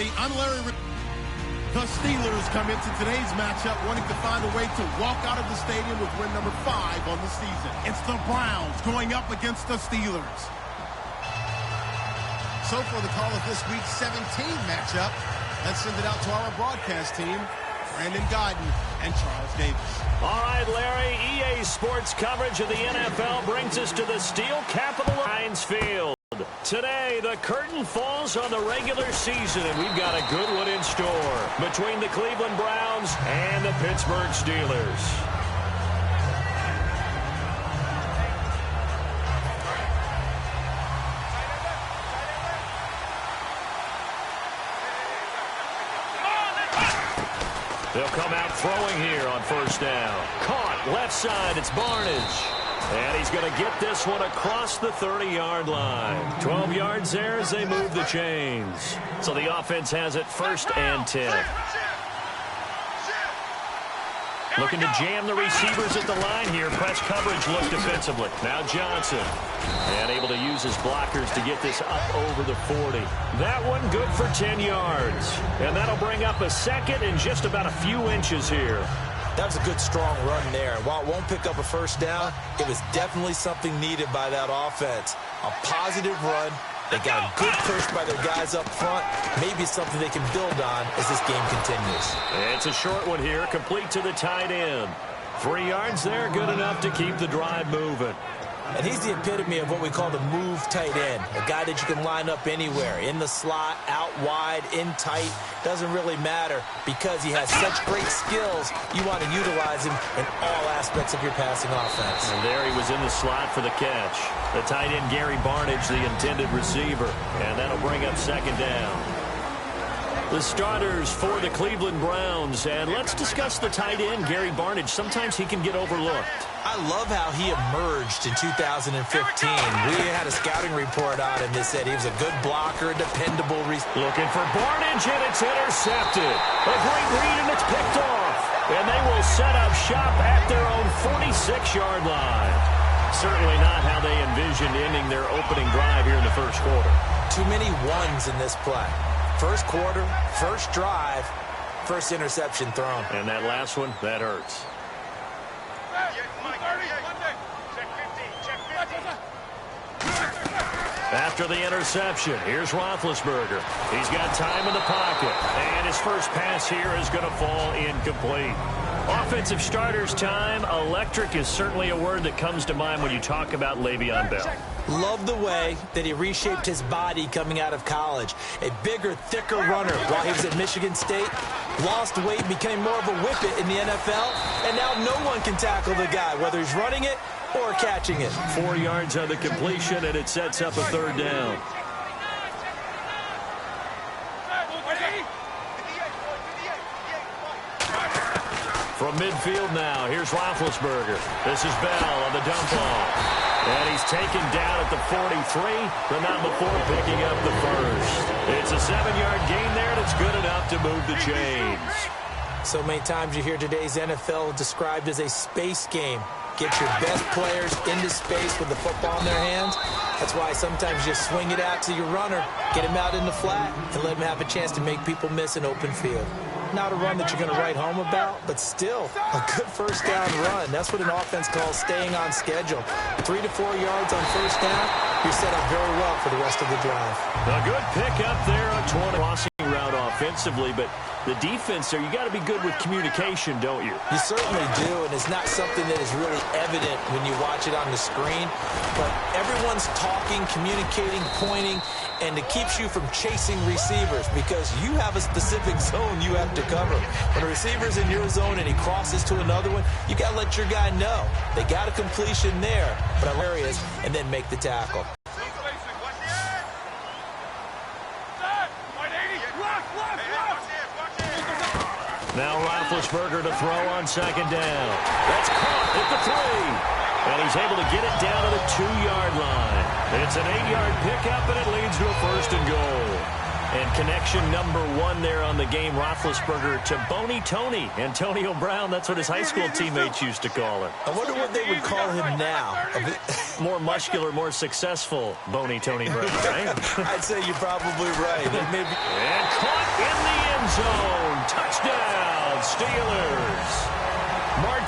everybody. I'm Larry. The Steelers come into today's matchup wanting to find a way to walk out of the stadium with win number 5 on the season. It's the Browns going up against the Steelers. So for the call of this week's 17 matchup, let's send it out to our broadcast team, Brandon Guyton and Charles Davis. All right, Larry, EA Sports coverage of the NFL brings us to the steel capital of Heinz Field. Today, the curtain falls on the regular season, and we've got a good one in store between the Cleveland Browns and the Pittsburgh Steelers. They'll come out throwing here on first down. Caught left side. It's Barnage. And he's going to get this one across the 30-yard line. 12 yards there as they move the chains. So the offense has it 1st and 10. Looking to jam the receivers at the line here. Press coverage look defensively. Now Johnson. And able to use his blockers to get this up over the 40. That one good for 10 yards. And that'll bring up a second and just about a few inches here. That was a good, strong run there. While it won't pick up a first down, it was definitely something needed by that offense. A positive run. They got a good push by their guys up front. Maybe something they can build on as this game continues. It's a short one here, complete to the tight end. 3 yards there, good enough to keep the drive moving. And he's the epitome of what we call the move tight end. A guy that you can line up anywhere. In the slot, out wide, in tight. Doesn't really matter because he has such great skills. You want to utilize him in all aspects of your passing offense. And there he was in the slot for the catch. The tight end, Gary Barnage, the intended receiver. And that'll bring up 2nd down. The starters for the Cleveland Browns. And let's discuss the tight end, Gary Barnage. Sometimes he can get overlooked. I love how he emerged in 2015. We had a scouting report on him that said he was a good blocker, a dependable receiver. Looking for Barnage, and it's intercepted. A great read, and it's picked off. And they will set up shop at their own 46-yard line. Certainly not how they envisioned ending their opening drive here in the first quarter. Too many ones in this play. First quarter, first drive, first interception thrown. And that last one, that hurts. After the interception, here's Roethlisberger. He's got time in the pocket, and his first pass here is going to fall incomplete. Offensive starters time. Electric is certainly a word that comes to mind when you talk about Le'Veon Bell. Love the way that he reshaped his body coming out of college. A bigger, thicker runner while he was at Michigan State. Lost weight, became more of a whippet in the NFL, and now no one can tackle the guy, whether he's running it or catching it. 4 yards on the completion, and it sets up a 3rd down. From midfield now, here's Roethlisberger. This is Bell on the dump off. And he's taken down at the 43, but not before picking up the first. It's a 7-yard gain there, and it's good enough to move the chains. So many times you hear today's NFL described as a space game. Get your best players into space with the football in their hands. That's why sometimes you swing it out to your runner, get him out in the flat, and let him have a chance to make people miss an open field. Not a run that you're going to write home about, but still a good first down run. That's what an offense calls staying on schedule. 3 to 4 yards on first down, you're set up very well for the rest of the drive. A good pick up there on 20 crossing route offensively, but the defense there, you got to be good with communication, don't you? You certainly do, and it's not something that is really evident when you watch it on the screen, but everyone's talking, communicating, pointing, and it keeps you from chasing receivers because you have a specific zone you have to cover. When a receiver's in your zone and he crosses to another one, you got to let your guy know. They got a completion there, but areas, and then make the tackle. Now Roethlisberger to throw on 2nd down. That's caught at the 3. And he's able to get it down to the 2-yard line. It's an 8-yard pickup, and it leads to a 1st and goal. And connection number 1 there on the game, Roethlisberger to Boney Tony. Antonio Brown, that's what his high school teammates used to call him. I wonder what they would call him now. More muscular, more successful Boney Tony Brown, right? I'd say you're probably right. And caught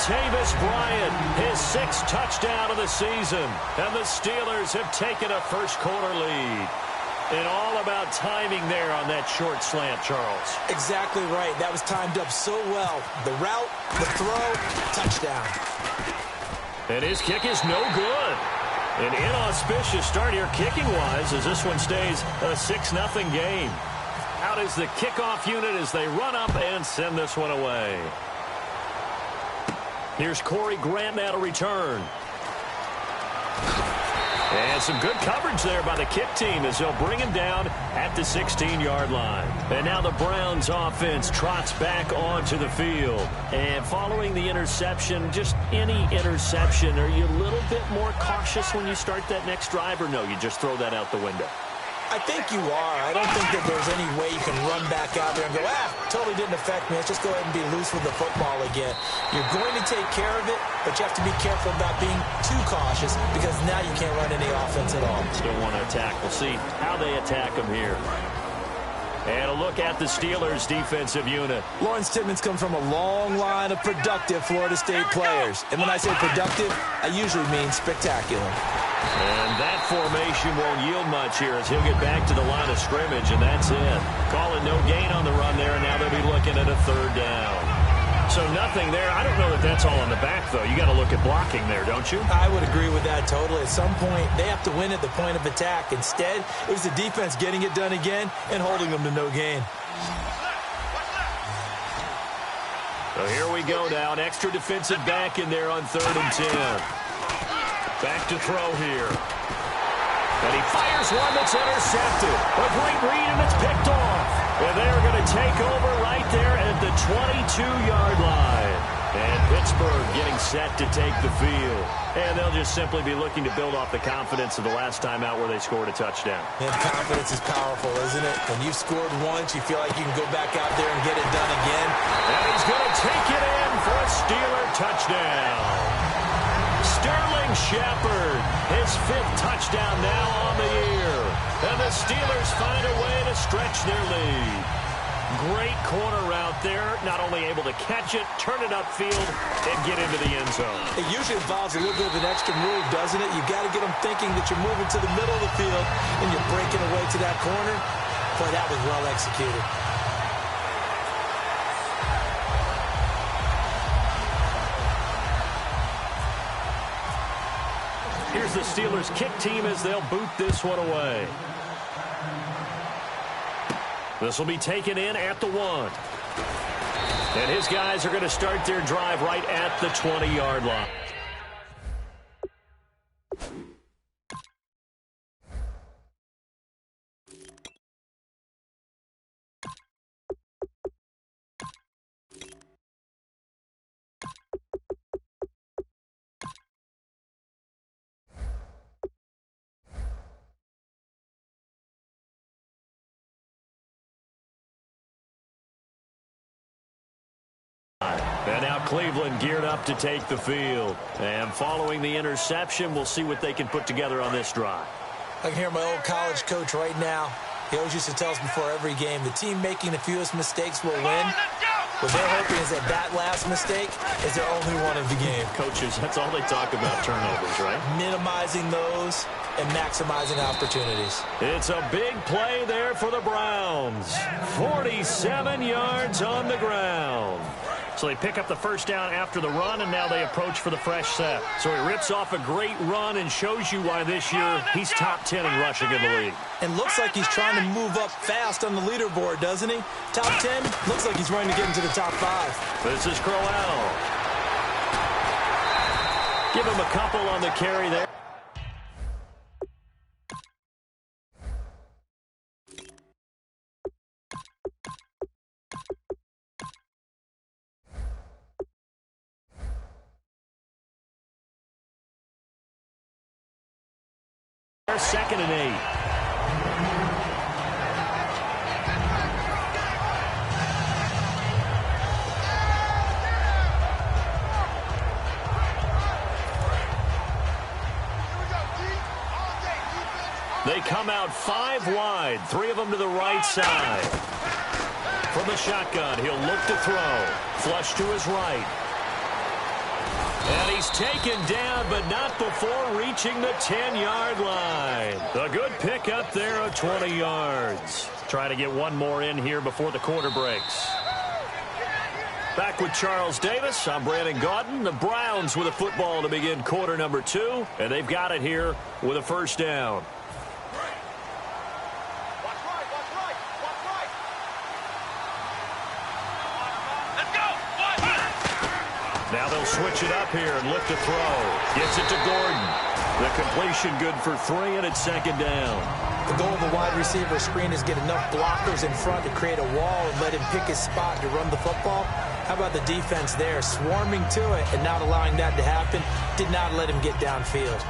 Martavis Bryant, his 6th touchdown of the season. And the Steelers have taken a first-quarter lead. And all about timing there on that short slant, Charles. Exactly right. That was timed up so well. The route, the throw, touchdown. And his kick is no good. An inauspicious start here kicking-wise as this one stays a 6-0 game. Out is the kickoff unit as they run up and send this one away. Here's Corey Grant now to return. And some good coverage there by the kick team as they'll bring him down at the 16-yard line. And now the Browns offense trots back onto the field. And following the interception, just any interception, are you a little bit more cautious when you start that next drive, or no, you just throw that out the window? I think you are. I don't think that there's any way you can run back out there and go, totally didn't affect me. Let's just go ahead and be loose with the football again. You're going to take care of it, but you have to be careful about being too cautious because now you can't run any offense at all. Still want to attack. We'll see how they attack them here. And a look at the Steelers' defensive unit. Lawrence Timmons comes from a long line of productive Florida State players. And when I say productive, I usually mean spectacular. And that formation won't yield much here as he'll get back to the line of scrimmage, and that's it. Call it no gain on the run there, and now they'll be looking at a 3rd down. So nothing there. I don't know that that's all on the back, though. You got to look at blocking there, don't you? I would agree with that totally. At some point, they have to win at the point of attack. Instead, it was the defense getting it done again and holding them to no gain. So here we go now. An extra defensive back in there on 3rd and 10. Back to throw here. And he fires one that's intercepted. A great read, and it's picked off. And they are going to take over right there at the 22-yard line. And Pittsburgh getting set to take the field. And they'll just simply be looking to build off the confidence of the last time out where they scored a touchdown. And confidence is powerful, isn't it? When you've scored once, you feel like you can go back out there and get it done again. And he's going to take it in for a Steeler touchdown. Sterling Shepard, his 5th touchdown now on the year. And the Steelers find a way to stretch their lead. Great corner route there. Not only able to catch it, turn it upfield, and get into the end zone. It usually involves a little bit of an extra move, doesn't it? You've got to get them thinking that you're moving to the middle of the field and you're breaking away to that corner. Boy, that was well executed. Here's the Steelers kick team as they'll boot this one away. This will be taken in at the 1. And his guys are going to start their drive right at the 20-yard line. And now Cleveland geared up to take the field. And following the interception, we'll see what they can put together on this drive. I can hear my old college coach right now. He always used to tell us before every game, the team making the fewest mistakes will win. What they're hoping is that last mistake is their only one of the game. Coaches, that's all they talk about, turnovers, right? Minimizing those and maximizing opportunities. It's a big play there for the Browns. 47 yards on the ground. So they pick up the first down after the run, and now they approach for the fresh set. So he rips off a great run and shows you why this year he's top 10 in rushing in the league. And looks like he's trying to move up fast on the leaderboard, doesn't he? Top 10, looks like he's running to get into the top 5. This is Crowell. Give him a couple on the carry there. Second and 8. They come out 5 wide, 3 of them to the right side. From the shotgun, he'll look to throw. Flush to his right. And he's taken down, but not before reaching the 10-yard line. A good pickup there of 20 yards. Try to get one more in here before the quarter breaks. Back with Charles Davis, I'm Brandon Gaudin. The Browns with a football to begin quarter number 2, and they've got it here with a first down. Now they'll switch it up here and look to throw. Gets it to Gordon. The completion good for 3, and it's second down. The goal of the wide receiver screen is get enough blockers in front to create a wall and let him pick his spot to run the football. How about the defense there, swarming to it and not allowing that to happen? Did not let him get downfield.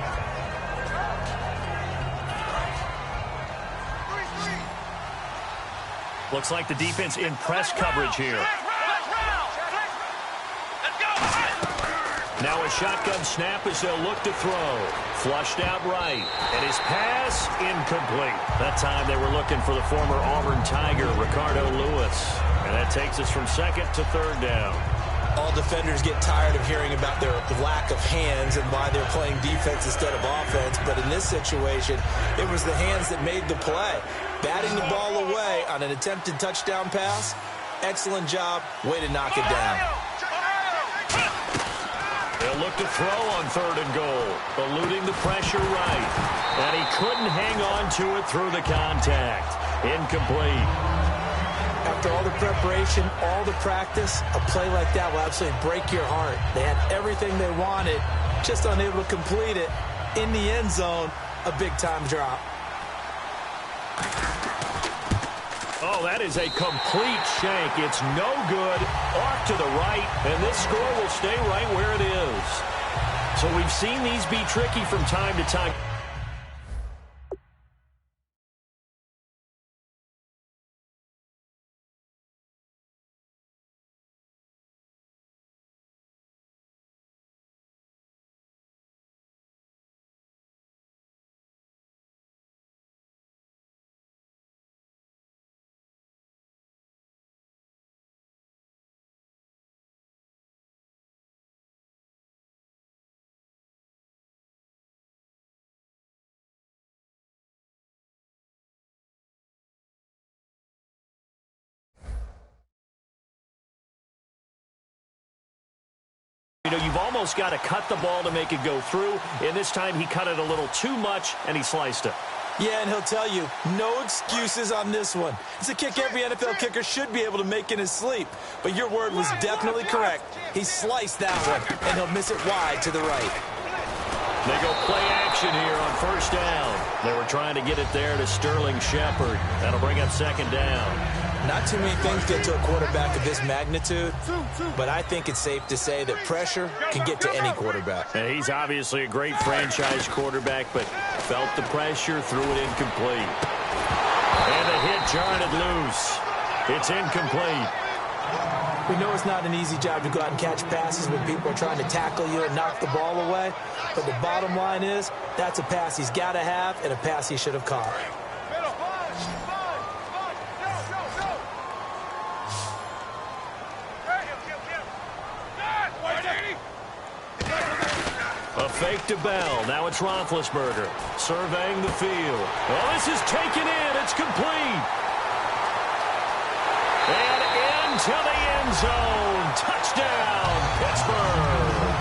Looks like the defense in press coverage here. Now a shotgun snap as they'll look to throw. Flushed out right. And his pass incomplete. That time they were looking for the former Auburn Tiger, Ricardo Lewis. And that takes us from second to third down. All defenders get tired of hearing about their lack of hands and why they're playing defense instead of offense. But in this situation, it was the hands that made the play. Batting the ball away on an attempted touchdown pass. Excellent job. Way to knock it down. They'll look to throw on third and goal. Eluding the pressure right. And he couldn't hang on to it through the contact. Incomplete. After all the preparation, all the practice, a play like that will absolutely break your heart. They had everything they wanted, just unable to complete it. In the end zone, a big-time drop. Oh, that is a complete shank. It's no good. Off to the right, and this score will stay right where it is. So we've seen these be tricky from time to time. You know, you've almost got to cut the ball to make it go through, and this time he cut it a little too much, and he sliced it. Yeah, and he'll tell you, no excuses on this one. It's a kick every NFL kicker should be able to make in his sleep. But your word was definitely correct. He sliced that one, and he'll miss it wide to the right. They go play action here on first down. They were trying to get it there to Sterling Shepard. That'll bring up second down. Not too many things get to a quarterback of this magnitude, but I think it's safe to say that pressure can get to any quarterback. And he's obviously a great franchise quarterback, but felt the pressure, threw it incomplete. And the hit jarred it loose. It's incomplete. We know it's not an easy job to go out and catch passes when people are trying to tackle you and knock the ball away, but the bottom line is that's a pass he's got to have and a pass he should have caught. A fake to Bell. Now it's Roethlisberger surveying the field. Oh, this is taken in. It's complete. And into the end zone. Touchdown, Pittsburgh.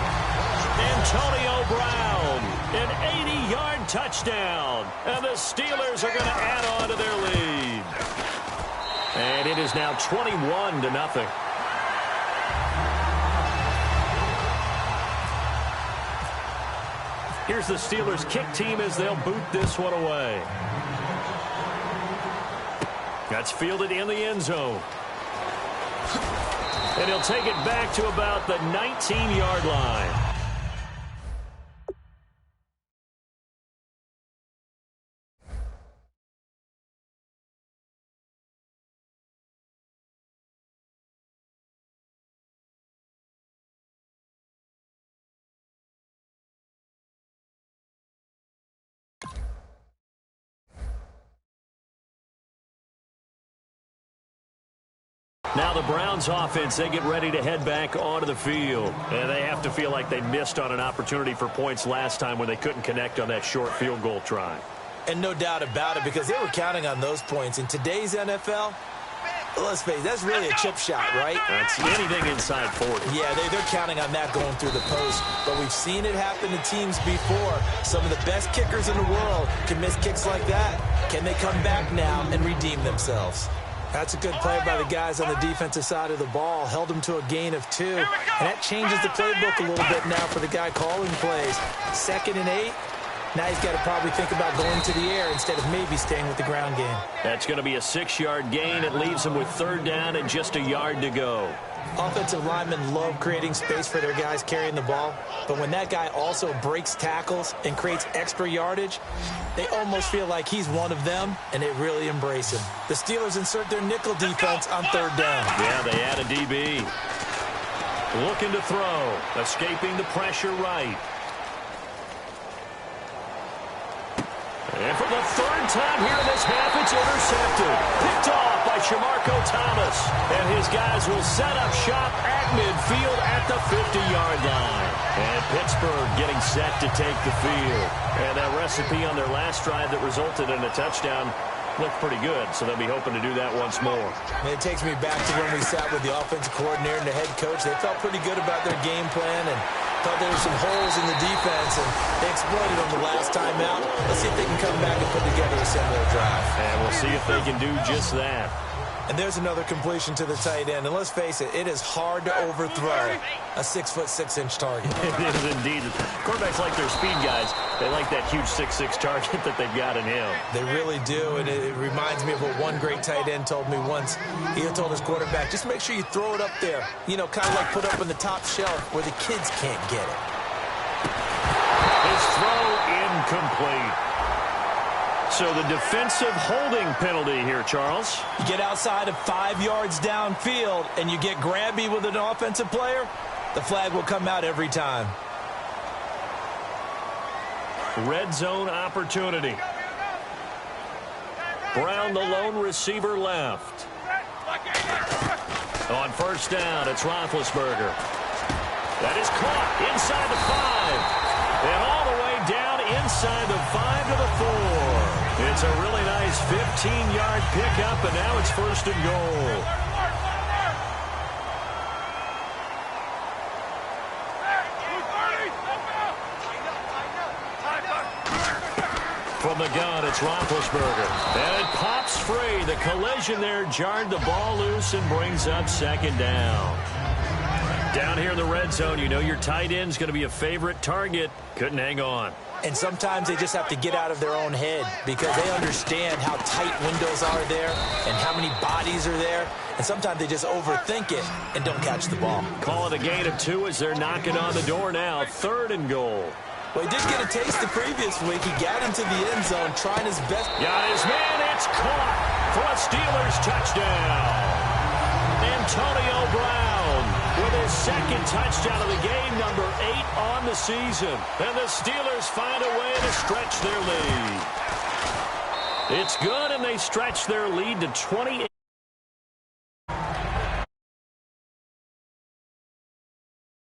Antonio Brown, an 80-yard touchdown. And the Steelers are going to add on to their lead. And it is now 21-0. Here's the Steelers kick team as they'll boot this one away. That's fielded in the end zone. And he'll take it back to about the 19-yard line. Now the Browns offense, they get ready to head back onto the field. And they have to feel like they missed on an opportunity for points last time when they couldn't connect on that short field goal try. And no doubt about it, because they were counting on those points. In today's NFL, let's face it, that's really a chip shot, right? That's anything inside 40. Yeah, they're counting on that going through the post. But we've seen it happen to teams before. Some of the best kickers in the world can miss kicks like that. Can they come back now and redeem themselves? That's a good play by the guys on the defensive side of the ball. Held them to a gain of 2. And that changes the playbook a little bit now for the guy calling plays. 2nd and 8. Now he's got to probably think about going to the air instead of maybe staying with the ground game. That's going to be a 6-yard gain. It leaves him with 3rd down and just a yard to go. Offensive linemen love creating space for their guys carrying the ball. But when that guy also breaks tackles and creates extra yardage, they almost feel like he's one of them, and they really embrace him. The Steelers insert their nickel defense on 3rd down. Yeah, they add a DB. Looking to throw. Escaping the pressure right. And for the 3rd time here in this half, it's intercepted. Picked off by Shamarko Thomas. And his guys will set up shop at midfield at the 50-yard line. And Pittsburgh getting set to take the field. And that recipe on their last drive that resulted in a touchdown looked pretty good, so they'll be hoping to do that once more. It takes me back to when we sat with the offensive coordinator and the head coach. They felt pretty good about their game plan and thought there were some holes in the defense, and they exploited them the last time out. Let's see if they can come back and put together a similar drive. And we'll see if they can do just that. And there's another completion to the tight end. And let's face it, it is hard to overthrow a 6'6" target. It is indeed. Quarterbacks like their speed guys. They like that huge 6'6" target that they've got in him. They really do, and it reminds me of what one great tight end told me once. He told his quarterback, just make sure you throw it up there. You know, kind of like put up on the top shelf where the kids can't get it. His throw incomplete. So the defensive holding penalty here, Charles. You get outside of 5 yards downfield and you get grabby with an offensive player, the flag will come out every time. Red zone opportunity. Brown, the lone receiver, left. On 1st down, it's Roethlisberger. That is caught inside the 5. And all the way down inside the 5 to the 4. It's a really nice 15-yard pickup, and now it's 1st and goal. From the gun, it's Roethlisberger. And it pops free. The collision there jarred the ball loose and brings up 2nd down. Down here in the red zone, you know your tight end's going to be a favorite target. Couldn't hang on. And sometimes they just have to get out of their own head because they understand how tight windows are there and how many bodies are there. And sometimes they just overthink it and don't catch the ball. Call it a gain of 2 as they're knocking on the door now. 3rd and goal. Well, he did get a taste the previous week. He got into the end zone trying his best. Got his man. It's caught for a Steelers touchdown. Antonio Brown with his 2nd touchdown of the game, number 8 on the season. And the Steelers find a way to stretch their lead. It's good, and they stretch their lead to 28.